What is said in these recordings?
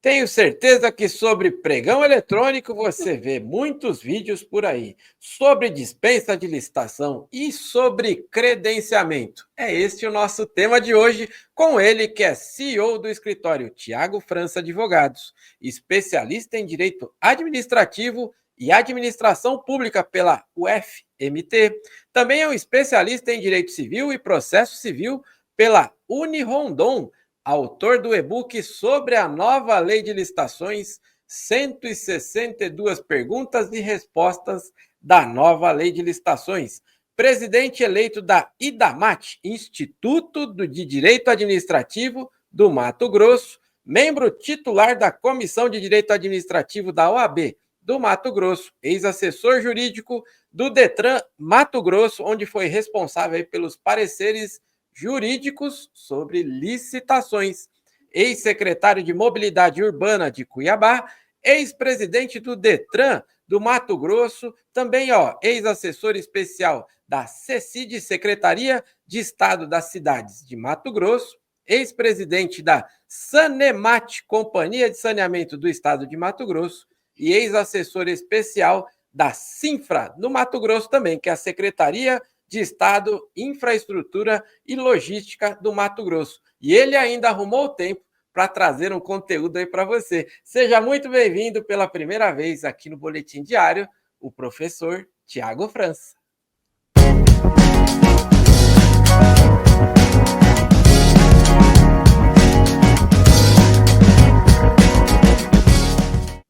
Tenho certeza que sobre pregão eletrônico você vê muitos vídeos por aí, sobre dispensa de licitação e sobre credenciamento. É este o nosso tema de hoje, com ele que é CEO do escritório Tiago França Advogados, especialista em direito administrativo e administração pública pela UFMT. Também é um especialista em direito civil e processo civil pela Unirondon, autor do e-book sobre a nova lei de licitações, 162 perguntas e respostas da nova lei de licitações. Presidente eleito da IDAMAT, Instituto de Direito Administrativo do Mato Grosso, membro titular da Comissão de Direito Administrativo da OAB do Mato Grosso, ex-assessor jurídico do Detran Mato Grosso, onde foi responsável pelos pareceres jurídicos sobre licitações, ex-secretário de Mobilidade Urbana de Cuiabá, ex-presidente do Detran do Mato Grosso, também ex-assessor especial da CECID, Secretaria de Estado das Cidades de Mato Grosso, ex-presidente da Sanemat, Companhia de Saneamento do Estado de Mato Grosso, e ex-assessor especial da Sinfra, no Mato Grosso também, que é a Secretaria de Estado, Infraestrutura e Logística do Mato Grosso. E ele ainda arrumou o tempo para trazer um conteúdo aí para você. Seja muito bem-vindo pela primeira vez aqui no Boletim Diário, o professor Tiago França.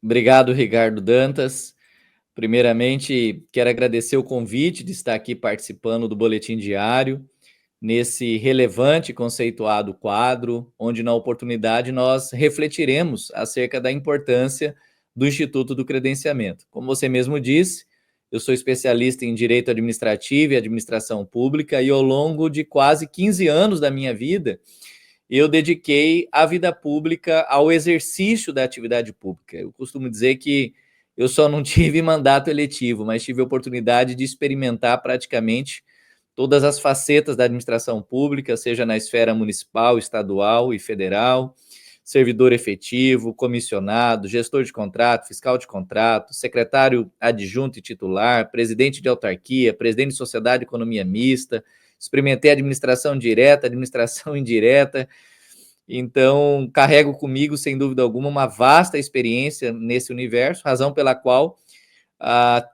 Obrigado, Ricardo Dantas. Primeiramente, quero agradecer o convite de estar aqui participando do Boletim Diário, nesse relevante e conceituado quadro, onde na oportunidade nós refletiremos acerca da importância do Instituto do Credenciamento. Como você mesmo disse, eu sou especialista em Direito Administrativo e Administração Pública e ao longo de quase 15 anos da minha vida, eu dediquei a vida pública ao exercício da atividade pública. Eu costumo dizer que eu só não tive mandato eletivo, mas tive a oportunidade de experimentar praticamente todas as facetas da administração pública, seja na esfera municipal, estadual e federal, servidor efetivo, comissionado, gestor de contrato, fiscal de contrato, secretário adjunto e titular, presidente de autarquia, presidente de sociedade de economia mista, experimentei administração direta, administração indireta. Então, carrego comigo, sem dúvida alguma, uma vasta experiência nesse universo, razão pela qual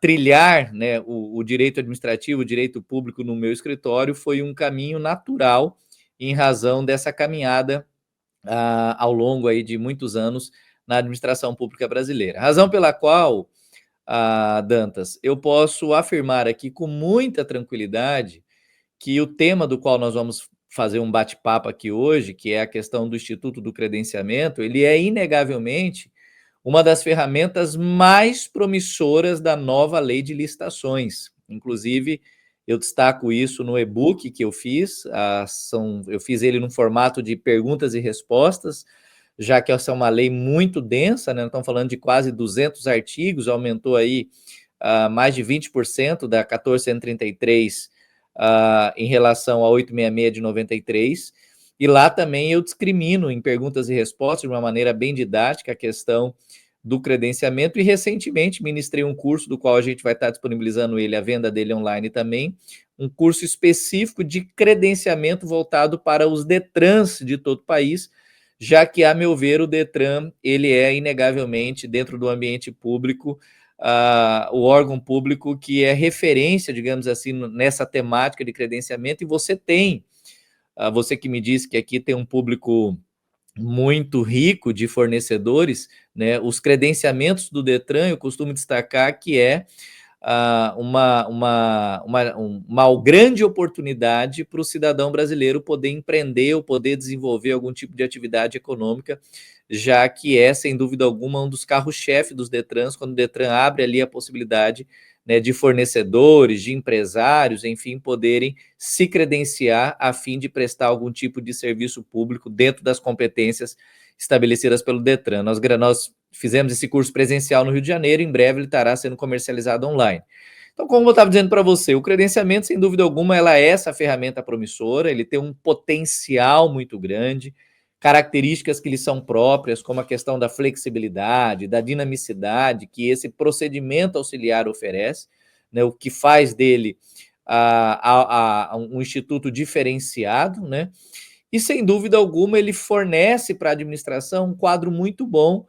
trilhar, né, o direito administrativo, o direito público no meu escritório foi um caminho natural em razão dessa caminhada ao longo aí de muitos anos na administração pública brasileira. Razão pela qual, Dantas, eu posso afirmar aqui com muita tranquilidade que o tema do qual nós vamos fazer um bate-papo aqui hoje, que é a questão do Instituto do Credenciamento, ele é inegavelmente uma das ferramentas mais promissoras da nova lei de licitações. Inclusive, eu destaco isso no e-book que eu fiz, eu fiz ele no formato de perguntas e respostas, já que essa é uma lei muito densa, né? Estamos falando de quase 200 artigos, aumentou aí mais de 20% da 1433 em relação a 866 de 93, e lá também eu discrimino em perguntas e respostas de uma maneira bem didática a questão do credenciamento, e recentemente ministrei um curso do qual a gente vai estar disponibilizando ele, a venda dele online também, um curso específico de credenciamento voltado para os Detrans de todo o país, já que, a meu ver, o Detran, ele é inegavelmente, dentro do ambiente público, o órgão público que é referência, digamos assim, nessa temática de credenciamento, e você tem, você que me disse que aqui tem um público muito rico de fornecedores, né? Os credenciamentos do Detran, eu costumo destacar que é uma grande oportunidade para o cidadão brasileiro poder empreender ou poder desenvolver algum tipo de atividade econômica, já que é, sem dúvida alguma, um dos carros-chefe dos Detrans, quando o Detran abre ali a possibilidade, né, de fornecedores, de empresários, enfim, poderem se credenciar a fim de prestar algum tipo de serviço público dentro das competências estabelecidas pelo Detran. Nós fizemos esse curso presencial no Rio de Janeiro, em breve ele estará sendo comercializado online. Então, como eu estava dizendo para você, o credenciamento, sem dúvida alguma, ela é essa ferramenta promissora, ele tem um potencial muito grande. características que lhe são próprias, como a questão da flexibilidade, da dinamicidade que esse procedimento auxiliar oferece, né, o que faz dele um instituto diferenciado, né? E, sem dúvida alguma, ele fornece para a administração um quadro muito bom,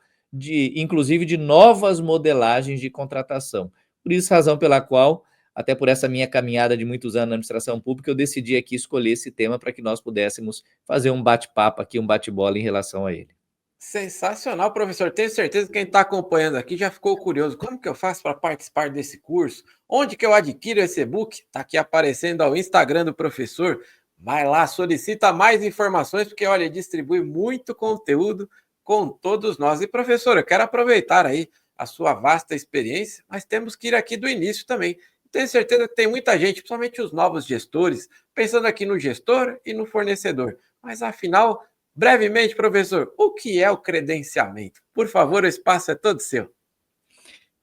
inclusive de novas modelagens de contratação. Por isso, razão pela qual, até por essa minha caminhada de muitos anos na administração pública, eu decidi aqui escolher esse tema para que nós pudéssemos fazer um bate-papo aqui, um bate-bola em relação a ele. Sensacional, professor. Tenho certeza que quem está acompanhando aqui já ficou curioso. Como que eu faço para participar desse curso? Onde que eu adquiro esse e-book? Está aqui aparecendo ao Instagram do professor. Vai lá, solicita mais informações, porque, olha, distribui muito conteúdo com todos nós. E, professor, eu quero aproveitar aí a sua vasta experiência, mas temos que ir aqui do início também. Tenho certeza que tem muita gente, principalmente os novos gestores, pensando aqui no gestor e no fornecedor. Mas, afinal, brevemente, professor, o que é o credenciamento? Por favor, o espaço é todo seu.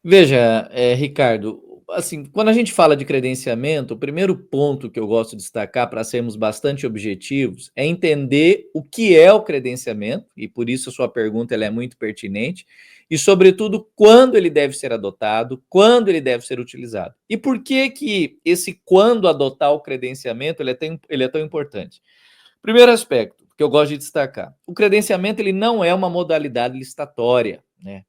Veja, Ricardo, assim, quando a gente fala de credenciamento, o primeiro ponto que eu gosto de destacar para sermos bastante objetivos é entender o que é o credenciamento, e por isso a sua pergunta ela é muito pertinente, e sobretudo quando ele deve ser adotado, quando ele deve ser utilizado. E por que que esse quando adotar o credenciamento ele é tão importante? Primeiro aspecto que eu gosto de destacar, o credenciamento ele não é uma modalidade licitatória, né?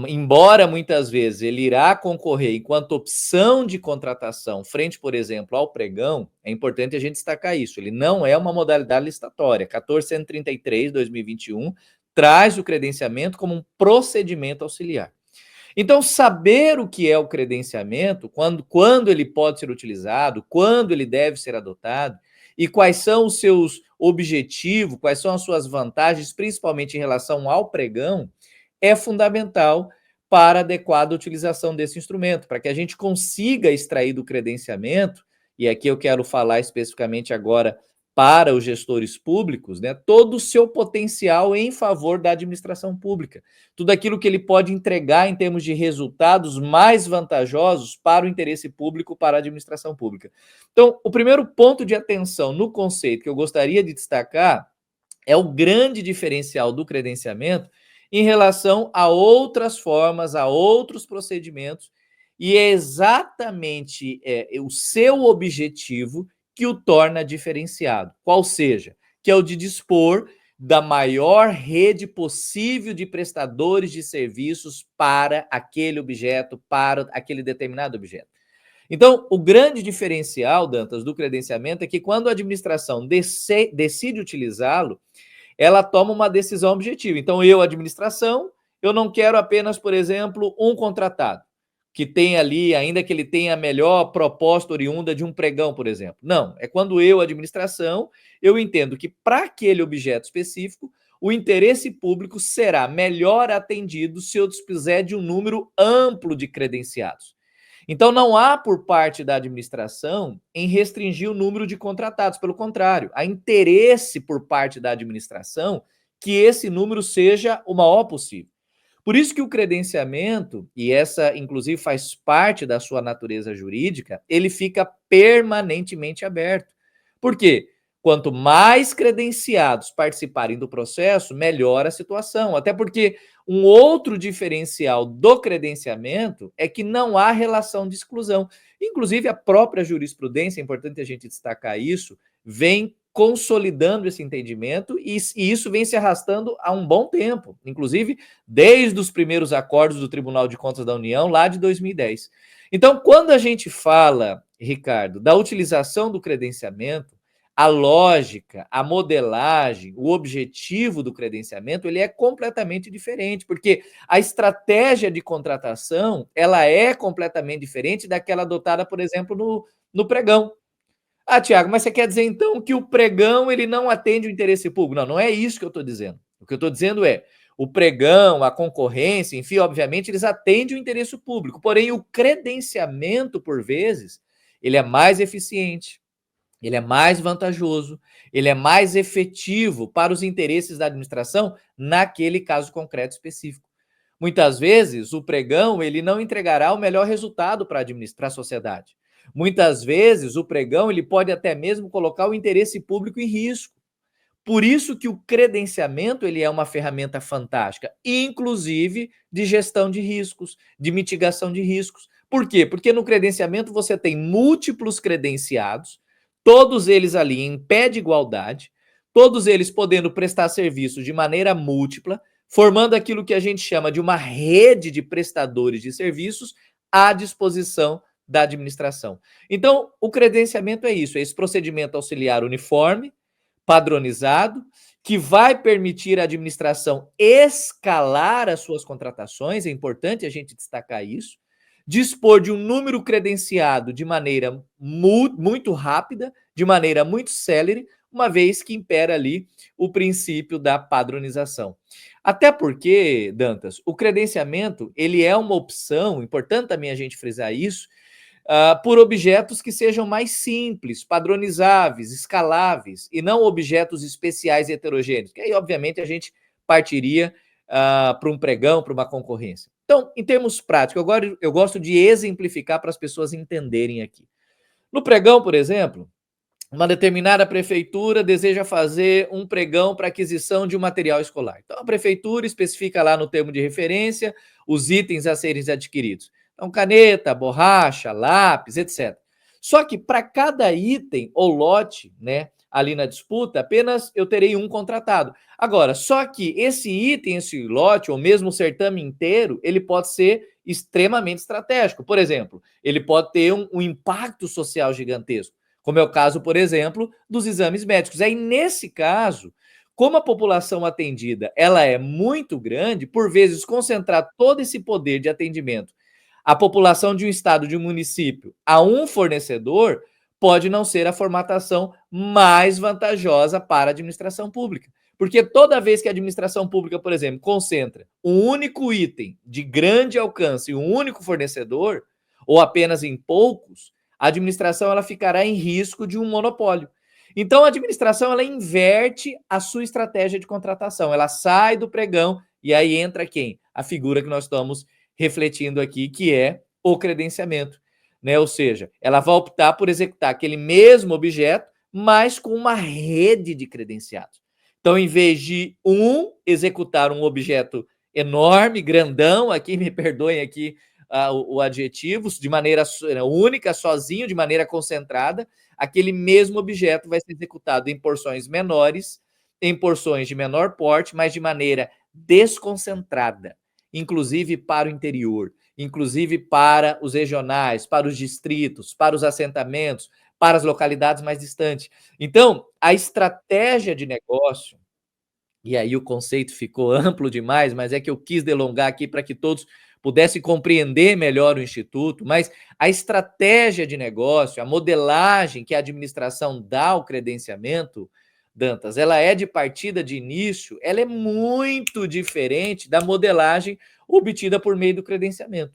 Embora muitas vezes ele irá concorrer enquanto opção de contratação frente, por exemplo, ao pregão, é importante a gente destacar isso, ele não é uma modalidade licitatória. 1433/2021 traz o credenciamento como um procedimento auxiliar. Então, saber o que é o credenciamento, quando ele pode ser utilizado, quando ele deve ser adotado, e quais são os seus objetivos, quais são as suas vantagens, principalmente em relação ao pregão, é fundamental para a adequada utilização desse instrumento, para que a gente consiga extrair do credenciamento, e aqui eu quero falar especificamente agora para os gestores públicos, né, todo o seu potencial em favor da administração pública, tudo aquilo que ele pode entregar em termos de resultados mais vantajosos para o interesse público, para a administração pública. Então, o primeiro ponto de atenção no conceito que eu gostaria de destacar é o grande diferencial do credenciamento em relação a outras formas, a outros procedimentos, e é exatamente o seu objetivo que o torna diferenciado, qual seja, que é o de dispor da maior rede possível de prestadores de serviços para aquele objeto, para aquele determinado objeto. Então, o grande diferencial, Dantas, do credenciamento é que quando a administração decide utilizá-lo, ela toma uma decisão objetiva. Então, eu, administração, eu não quero apenas, por exemplo, um contratado, que tem ali, ainda que ele tenha a melhor proposta oriunda de um pregão, por exemplo. Não, é quando eu, administração, eu entendo que para aquele objeto específico, o interesse público será melhor atendido se eu dispuser de um número amplo de credenciados. Então, não há por parte da administração em restringir o número de contratados. Pelo contrário, há interesse por parte da administração que esse número seja o maior possível. Por isso que o credenciamento, e essa inclusive faz parte da sua natureza jurídica, ele fica permanentemente aberto. Por quê? Quanto mais credenciados participarem do processo, melhor a situação. Até porque um outro diferencial do credenciamento é que não há relação de exclusão. Inclusive, a própria jurisprudência, é importante a gente destacar isso, vem consolidando esse entendimento e isso vem se arrastando há um bom tempo, inclusive desde os primeiros acordos do Tribunal de Contas da União, lá de 2010. Então, quando a gente fala, Ricardo, da utilização do credenciamento, a lógica, a modelagem, o objetivo do credenciamento, ele é completamente diferente, porque a estratégia de contratação, ela é completamente diferente daquela adotada, por exemplo, no pregão. Ah, Tiago, mas você quer dizer então que o pregão ele não atende o interesse público? Não, não é isso que eu estou dizendo. O que eu estou dizendo é o pregão, a concorrência, enfim, obviamente eles atendem o interesse público, porém o credenciamento, por vezes, ele é mais eficiente, ele é mais vantajoso, ele é mais efetivo para os interesses da administração naquele caso concreto específico. Muitas vezes, o pregão ele não entregará o melhor resultado para a sociedade. Muitas vezes, o pregão ele pode até mesmo colocar o interesse público em risco. Por isso que o credenciamento ele é uma ferramenta fantástica, inclusive de gestão de riscos, de mitigação de riscos. Por quê? Porque no credenciamento você tem múltiplos credenciados, todos eles ali em pé de igualdade, todos eles podendo prestar serviços de maneira múltipla, formando aquilo que a gente chama de uma rede de prestadores de serviços à disposição da administração. Então, o credenciamento é isso, é esse procedimento auxiliar uniforme, padronizado, que vai permitir à administração escalar as suas contratações, é importante a gente destacar isso, dispor de um número credenciado de maneira muito rápida, de maneira muito célere, uma vez que impera ali o princípio da padronização. Até porque, Dantas, o credenciamento ele é uma opção, importante também a gente frisar isso, por objetos que sejam mais simples, padronizáveis, escaláveis, e não objetos especiais e heterogêneos, que aí, obviamente, a gente partiria para um pregão, para uma concorrência. Então, em termos práticos, eu gosto de exemplificar para as pessoas entenderem aqui. No pregão, por exemplo, uma determinada prefeitura deseja fazer um pregão para aquisição de um material escolar. Então, a prefeitura especifica lá no termo de referência os itens a serem adquiridos. Então, caneta, borracha, lápis, etc. Só que para cada item ou lote, né, ali na disputa, apenas eu terei um contratado. Agora, só que esse item, esse lote, ou mesmo o certame inteiro, ele pode ser extremamente estratégico. Por exemplo, ele pode ter um impacto social gigantesco, como é o caso, por exemplo, dos exames médicos. Aí, nesse caso, como a população atendida ela é muito grande, por vezes concentrar todo esse poder de atendimento a população de um estado, de um município, a um fornecedor, pode não ser a formatação mais vantajosa para a administração pública. Porque toda vez que a administração pública, por exemplo, concentra um único item de grande alcance em um único fornecedor, ou apenas em poucos, a administração ela ficará em risco de um monopólio. Então, a administração ela inverte a sua estratégia de contratação. Ela sai do pregão e aí entra quem? A figura que nós estamos refletindo aqui, que é o credenciamento, né? Ou seja, ela vai optar por executar aquele mesmo objeto, mas com uma rede de credenciados. Então, em vez de executar um objeto enorme, grandão, aqui, me perdoem aqui o adjetivo, de maneira única, sozinho, de maneira concentrada, aquele mesmo objeto vai ser executado em porções menores, em porções de menor porte, mas de maneira desconcentrada, inclusive para o interior, inclusive para os regionais, para os distritos, para os assentamentos, para as localidades mais distantes. Então, a estratégia de negócio, e aí o conceito ficou amplo demais, mas é que eu quis delongar aqui para que todos pudessem compreender melhor o Instituto, mas a estratégia de negócio, a modelagem que a administração dá ao credenciamento, Dantas, ela é de partida de início, ela é muito diferente da modelagem obtida por meio do credenciamento.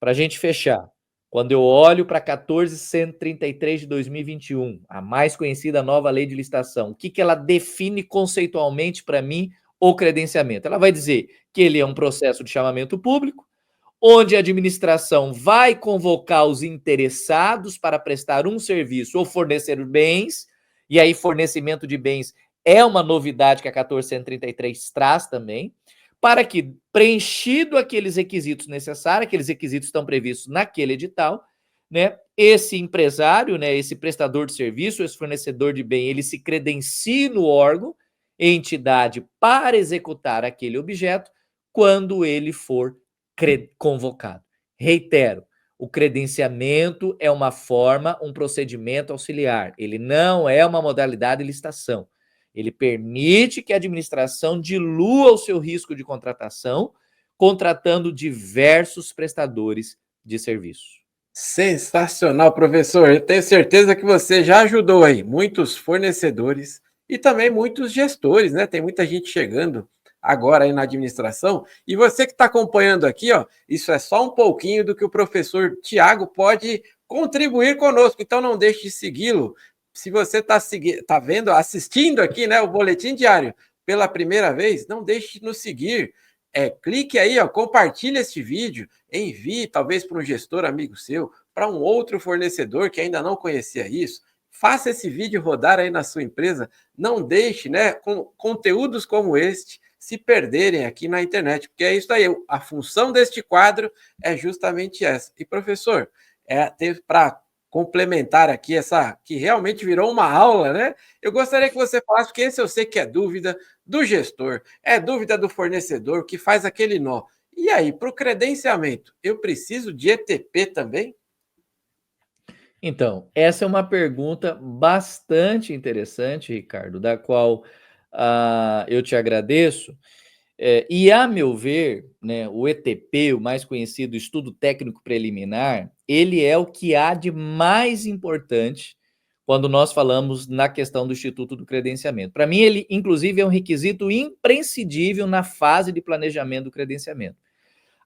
Para a gente fechar, quando eu olho para 14.133 de 2021, a mais conhecida nova lei de licitação, o que ela define conceitualmente para mim o credenciamento? Ela vai dizer que ele é um processo de chamamento público, onde a administração vai convocar os interessados para prestar um serviço ou fornecer bens, e aí fornecimento de bens é uma novidade que a 1433 traz também, para que, preenchido aqueles requisitos necessários, aqueles requisitos estão previstos naquele edital, né, esse empresário, né, esse prestador de serviço, esse fornecedor de bem, ele se credencie no órgão, entidade, para executar aquele objeto, quando ele for convocado. Reitero, o credenciamento é uma forma, um procedimento auxiliar. Ele não é uma modalidade de licitação. Ele permite que a administração dilua o seu risco de contratação, contratando diversos prestadores de serviço. Sensacional, professor. Eu tenho certeza que você já ajudou aí muitos fornecedores e também muitos gestores, né? Tem muita gente chegando agora aí na administração. E você que está acompanhando aqui, ó, isso é só um pouquinho do que o professor Tiago pode contribuir conosco. Então não deixe de segui-lo. Se você está vendo, assistindo aqui, né, o Boletim Diário pela primeira vez, não deixe de nos seguir. Clique aí, ó, compartilhe este vídeo, envie talvez para um gestor amigo seu, para um outro fornecedor que ainda não conhecia isso. faça esse vídeo rodar aí na sua empresa. Não deixe, né, conteúdos como este se perderem aqui na internet, porque é isso aí. A função deste quadro é justamente essa. E, professor, para complementar aqui essa que realmente virou uma aula, né? Eu gostaria que você falasse, porque esse eu sei que é dúvida do gestor, é dúvida do fornecedor, que faz aquele nó. E aí, para o credenciamento, eu preciso de ETP também? Então, essa é uma pergunta bastante interessante, Ricardo, da qual eu te agradeço. E, a meu ver, né, o ETP, o mais conhecido Estudo Técnico Preliminar, ele é o que há de mais importante quando nós falamos na questão do Instituto do Credenciamento. Para mim, ele, inclusive, é um requisito imprescindível na fase de planejamento do credenciamento.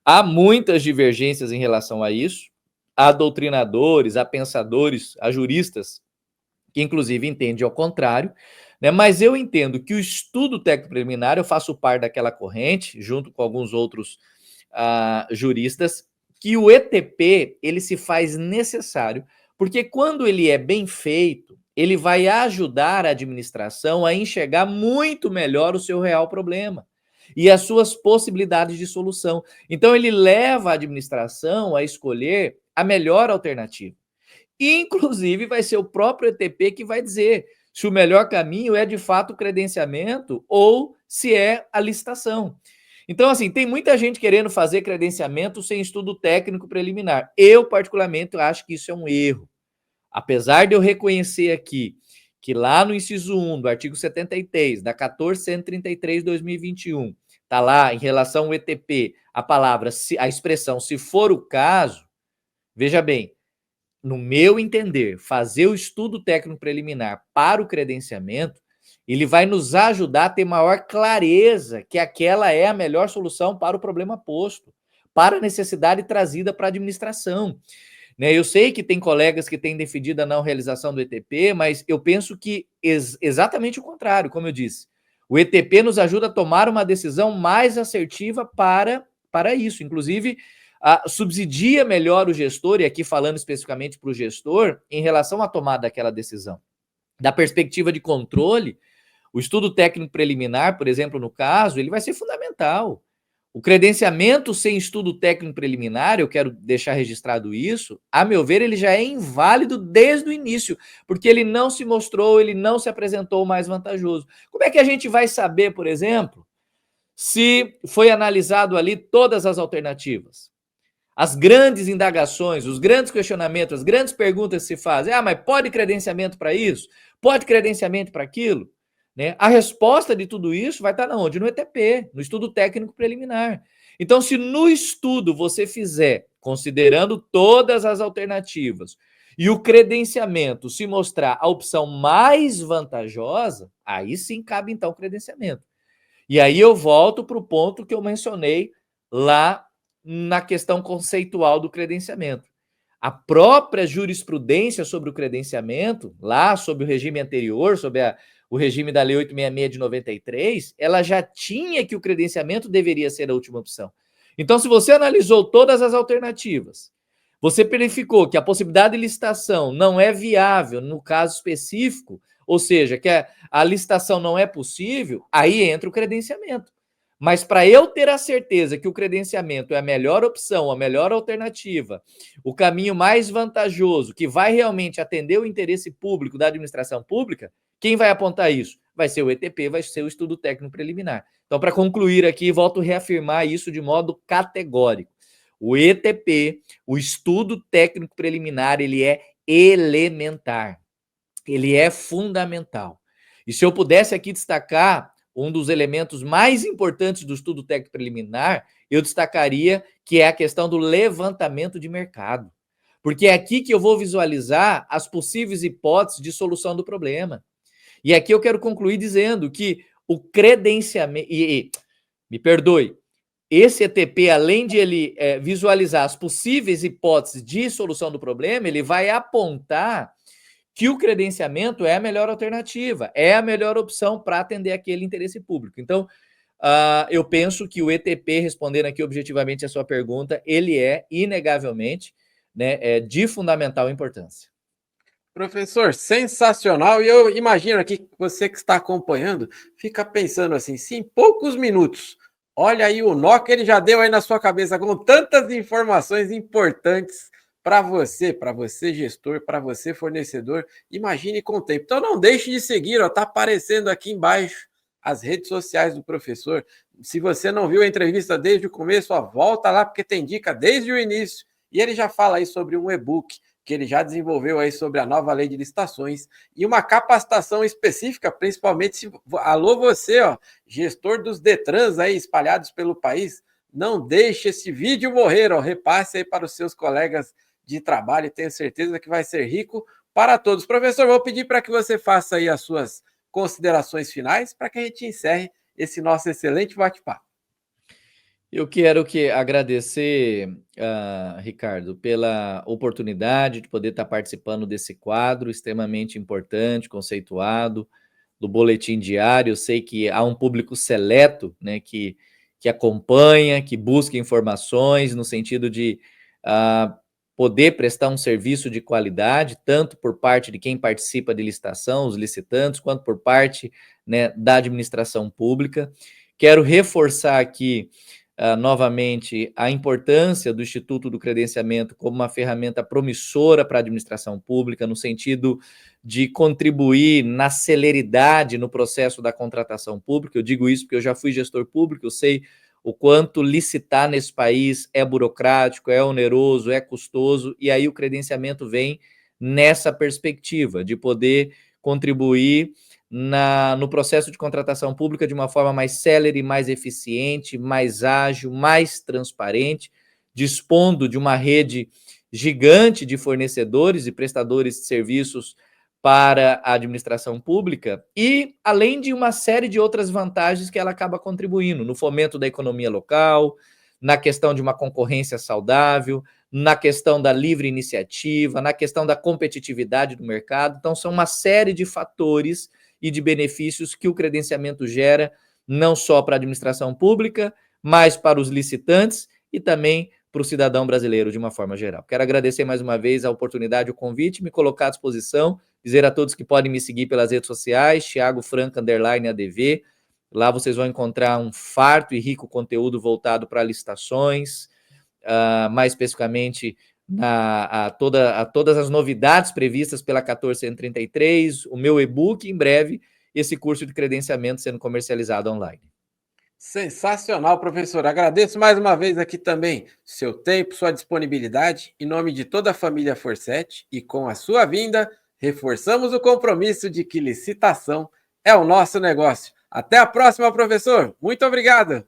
Há muitas divergências em relação a isso. Há doutrinadores, há pensadores, há juristas que inclusive entendem ao contrário, né? Mas eu entendo que o estudo técnico preliminar, eu faço parte daquela corrente, junto com alguns outros juristas, que o ETP ele se faz necessário, porque quando ele é bem feito, ele vai ajudar a administração a enxergar muito melhor o seu real problema e as suas possibilidades de solução. Então, ele leva a administração a escolher a melhor alternativa. Inclusive, vai ser o próprio ETP que vai dizer se o melhor caminho é de fato o credenciamento ou se é a licitação. Então, assim, tem muita gente querendo fazer credenciamento sem estudo técnico preliminar. Eu, particularmente, acho que isso é um erro. Apesar de eu reconhecer aqui que lá no inciso 1 do artigo 73, da 1433 de 2021, está lá em relação ao ETP, a palavra, a expressão se for o caso, veja bem, no meu entender, fazer o estudo técnico preliminar para o credenciamento, ele vai nos ajudar a ter maior clareza que aquela é a melhor solução para o problema posto, para a necessidade trazida para a administração. Né? Eu sei que tem colegas que têm defendido a não realização do ETP, mas eu penso que exatamente o contrário, como eu disse. O ETP nos ajuda a tomar uma decisão mais assertiva para isso. Inclusive, subsidia melhor o gestor, e aqui falando especificamente para o gestor, em relação à tomada daquela decisão. Da perspectiva de controle, o estudo técnico preliminar, por exemplo, no caso, ele vai ser fundamental. O credenciamento sem estudo técnico preliminar, eu quero deixar registrado isso, a meu ver, ele já é inválido desde o início, porque ele não se mostrou, ele não se apresentou mais vantajoso. Como é que a gente vai saber, por exemplo, se foi analisado ali todas as alternativas? As grandes indagações, os grandes questionamentos, as grandes perguntas que se fazem. Mas pode credenciamento para isso? Pode credenciamento para aquilo? Né? A resposta de tudo isso vai estar onde? No ETP, no estudo técnico preliminar. Então, se no estudo você fizer, considerando todas as alternativas, e o credenciamento se mostrar a opção mais vantajosa, aí sim cabe então o credenciamento. E aí eu volto para o ponto que eu mencionei lá na questão conceitual do credenciamento. A própria jurisprudência sobre o credenciamento, lá sobre o regime anterior, sobre o regime da Lei 866 de 93, ela já tinha que o credenciamento deveria ser a última opção. Então, se você analisou todas as alternativas, você verificou que a possibilidade de licitação não é viável no caso específico, ou seja, que a licitação não é possível, aí entra o credenciamento. Mas para eu ter a certeza que o credenciamento é a melhor opção, a melhor alternativa, o caminho mais vantajoso, que vai realmente atender o interesse público da administração pública, quem vai apontar isso? Vai ser o ETP, vai ser o estudo técnico preliminar. Então, para concluir aqui, volto a reafirmar isso de modo categórico. O ETP, o estudo técnico preliminar, ele é elementar. Ele é fundamental. E se eu pudesse aqui destacar um dos elementos mais importantes do estudo técnico preliminar, eu destacaria que é a questão do levantamento de mercado. Porque é aqui que eu vou visualizar as possíveis hipóteses de solução do problema. E aqui eu quero concluir dizendo que o credenciamento... me perdoe, esse ETP, além de ele visualizar as possíveis hipóteses de solução do problema, ele vai apontar que o credenciamento é a melhor alternativa, é a melhor opção para atender aquele interesse público. Então, eu penso que o ETP, respondendo aqui objetivamente a sua pergunta, ele é, inegavelmente, né, de fundamental importância. Professor, sensacional. E eu imagino aqui que você que está acompanhando fica pensando assim, se em poucos minutos, olha aí o nó que ele já deu aí na sua cabeça com tantas informações importantes para você gestor, para você fornecedor, imagine com o tempo. Então não deixe de seguir, ó, tá aparecendo aqui embaixo as redes sociais do professor. Se você não viu a entrevista desde o começo, ó, volta lá porque tem dica desde o início. E ele já fala aí sobre um e-book que ele já desenvolveu aí sobre a nova lei de licitações e uma capacitação específica, principalmente se, alô você, ó, gestor dos Detrans aí espalhados pelo país, não deixe esse vídeo morrer, ó, repasse aí para os seus colegas de trabalho, tenho certeza que vai ser rico para todos. Professor, vou pedir para que você faça aí as suas considerações finais para que a gente encerre esse nosso excelente bate-papo. Eu quero agradecer, Ricardo, pela oportunidade de poder estar participando desse quadro extremamente importante, conceituado, do Boletim Diário. Eu sei que há um público seleto, né, que acompanha, que busca informações no sentido de poder prestar um serviço de qualidade, tanto por parte de quem participa de licitação, os licitantes, quanto por parte, né, da administração pública. Quero reforçar aqui novamente a importância do Instituto do Credenciamento como uma ferramenta promissora para a administração pública, no sentido de contribuir na celeridade no processo da contratação pública. Eu digo isso porque eu já fui gestor público, eu sei o quanto licitar nesse país é burocrático, é oneroso, é custoso, e aí o credenciamento vem nessa perspectiva de poder contribuir no processo de contratação pública de uma forma mais célere, mais eficiente, mais ágil, mais transparente, dispondo de uma rede gigante de fornecedores e prestadores de serviços para a administração pública e além de uma série de outras vantagens que ela acaba contribuindo no fomento da economia local, na questão de uma concorrência saudável, na questão da livre iniciativa, na questão da competitividade do mercado. Então, são uma série de fatores e de benefícios que o credenciamento gera, não só para a administração pública, mas para os licitantes e também para o cidadão brasileiro de uma forma geral. Quero agradecer mais uma vez a oportunidade, o convite, me colocar à disposição, dizer a todos que podem me seguir pelas redes sociais, Thiago Franca _ADV. Lá vocês vão encontrar um farto e rico conteúdo voltado para licitações, mais especificamente a todas as novidades previstas pela 1433, o meu e-book, em breve, esse curso de credenciamento sendo comercializado online. Sensacional, professor. Agradeço mais uma vez aqui também seu tempo, sua disponibilidade, em nome de toda a família Forset, e com a sua vinda, reforçamos o compromisso de que licitação é o nosso negócio. Até a próxima, professor. Muito obrigado.